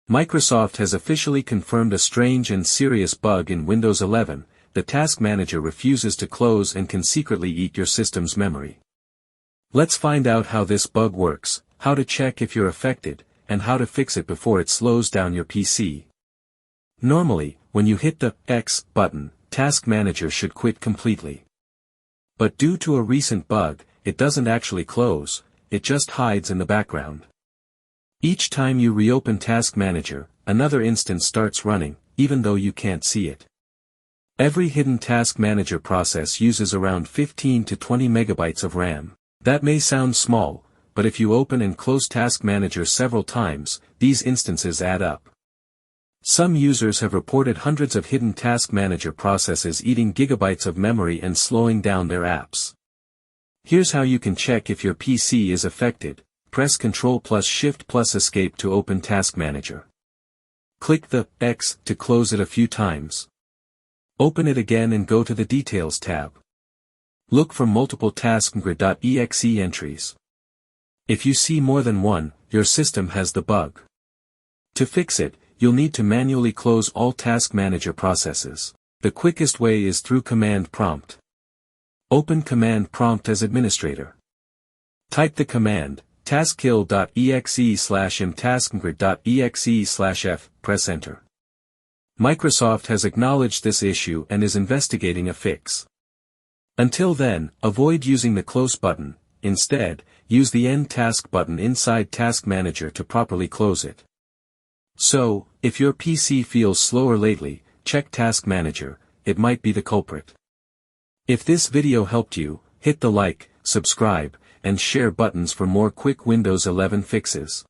Microsoft has officially confirmed a strange and serious bug in Windows 11. The Task Manager refuses to close and can secretly eat your system's memory. Let's find out how this bug works, how to check if you're affected, and how to fix it before it slows down your PC. Normally, when you hit the X button, Task Manager should quit completely. But due to a recent bug, it doesn't actually close, it just hides in the background. Each time you reopen Task Manager, another instance starts running, even though you can't see it. Every hidden Task Manager process uses around 15 to 20 megabytes of RAM. That may sound small, but if you open and close Task Manager several times, these instances add up. Some users have reported hundreds of hidden Task Manager processes eating gigabytes of memory and slowing down their apps. Here's how you can check if your PC is affected. Press Ctrl plus Shift plus Escape to open Task Manager. Click the X to close it a few times. Open it again and go to the Details tab. Look for multiple taskmgr.exe entries. If you see more than one, your system has the bug. To fix it, you'll need to manually close all Task Manager processes. The quickest way is through Command Prompt. Open Command Prompt as administrator. Type the command, taskkill.exe/mtaskmgr.exe/f, press Enter. Microsoft has acknowledged this issue and is investigating a fix. Until then, avoid using the Close button. Instead, use the End Task button inside Task Manager to properly close it. So, if your PC feels slower lately, check Task Manager, it might be the culprit. If this video helped you, hit the like, subscribe, and share buttons for more quick Windows 11 fixes.